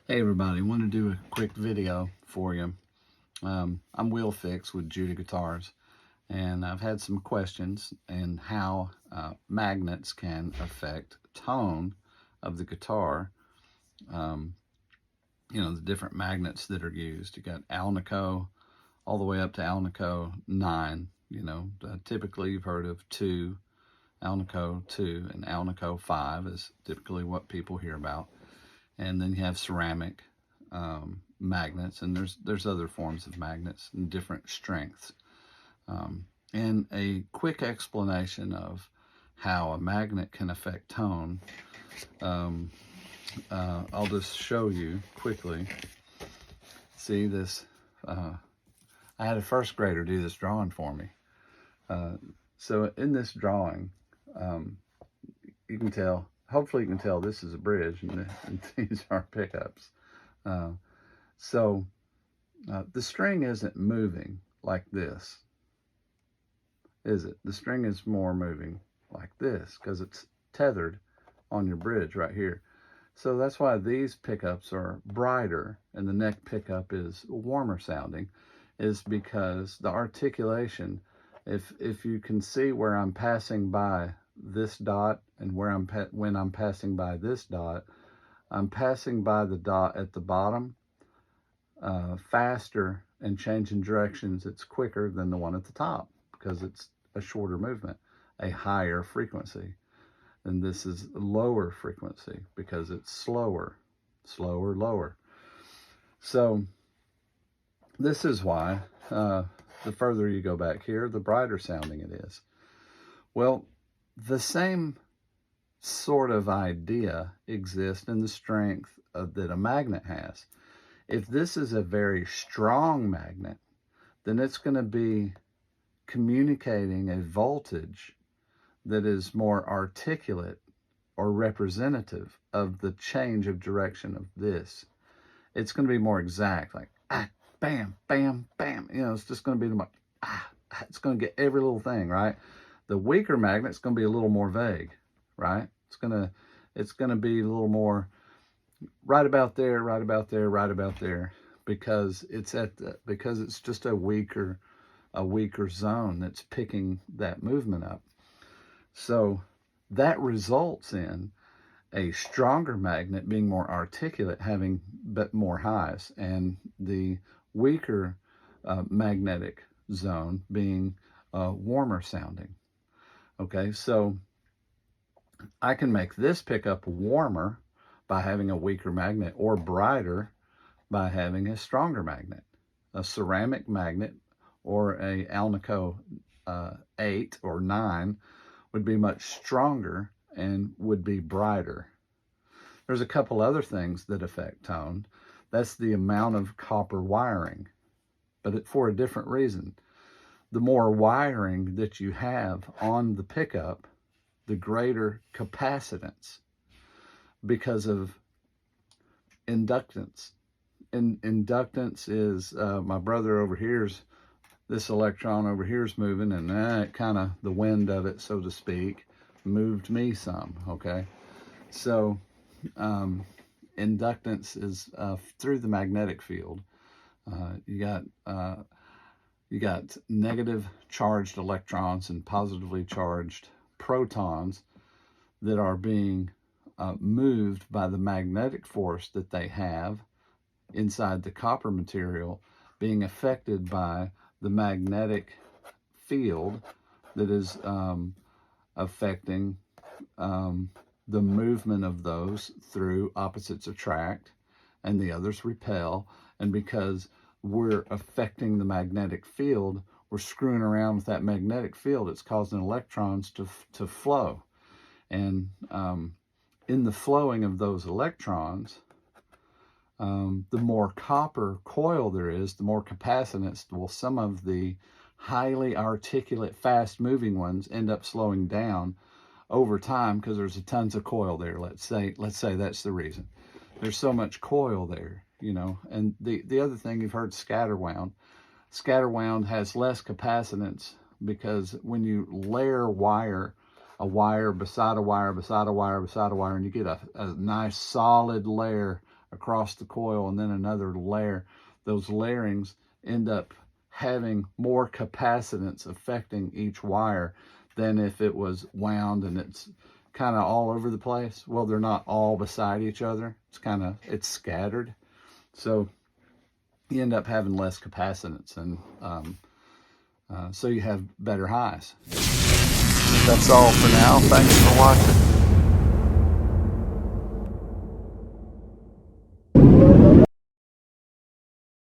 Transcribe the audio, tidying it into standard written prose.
Hey everybody, I want to do a quick video for you. I'm Will Fix with Judah Guitars, and I've had some questions and how magnets can affect tone of the guitar. Um, the different magnets that are used. You got Alnico all the way up to Alnico 9. Typically you've heard of 2, Alnico 2, and Alnico 5 is typically what people hear about. And then you have ceramic magnets, and there's other forms of magnets and different strengths. And a quick explanation of how a magnet can affect tone. I'll just show you quickly. See this? I had a first grader do this drawing for me. So in this drawing, you can tell, hopefully you can tell this is a bridge and these are pickups. So the string isn't moving like this, is it? The string is more moving like this because it's tethered on your bridge right here. So that's why these pickups are brighter and the neck pickup is warmer sounding, is because the articulation, if you can see where I'm passing by this dot and where when I'm passing by this dot, I'm passing by the dot at the bottom faster and changing directions. It's quicker than the one at the top because it's a shorter movement, a higher frequency. And this is lower frequency because it's slower, lower. So this is why the further you go back here, the brighter sounding it is. Well, the same sort of idea exists in the strength that a magnet has. If this is a very strong magnet, then it's going to be communicating a voltage that is more articulate or representative of the change of direction of this. It's going to be more exact, like bam, bam, bam. It's just going to be like it's going to get every little thing, right? The weaker magnet's going to be a little more vague, right? It's going to be a little more right about there, right about there, right about there, because it's just a weaker zone that's picking that movement up. So that results in a stronger magnet being more articulate, having but more highs, and the weaker magnetic zone being warmer sounding. Okay, so I can make this pickup warmer by having a weaker magnet, or brighter by having a stronger magnet. A ceramic magnet or a Alnico 8 or 9 would be much stronger and would be brighter. There's a couple other things that affect tone. That's the amount of copper wiring, but for a different reason. The more wiring that you have on the pickup, the greater capacitance because of inductance. And inductance is, my brother over here's, this electron over here is moving, and it kind of, the wind of it, so to speak, moved me some, okay? So inductance is through the magnetic field. You got negative charged electrons and positively charged protons that are being moved by the magnetic force that they have inside the copper material, being affected by the magnetic field that is affecting the movement of those through opposites attract and the others repel. And because we're affecting the magnetic field, we're screwing around with that magnetic field. It's causing electrons to flow. And in the flowing of those electrons, the more copper coil there is, the more capacitance. Well, some of the highly articulate, fast-moving ones end up slowing down over time because there's tons of coil there. Let's say that's the reason. There's so much coil there, And the other thing, you've heard scatterwound. Scatterwound has less capacitance because when you layer a wire beside a wire beside a wire beside a wire, and you get a nice solid layer across the coil and then another layer, those layerings end up having more capacitance affecting each wire than if it was wound and it's kind of all over the place. Well, they're not all beside each other. It's scattered. So you end up having less capacitance, and so you have better highs. That's all for now. Thanks for watching.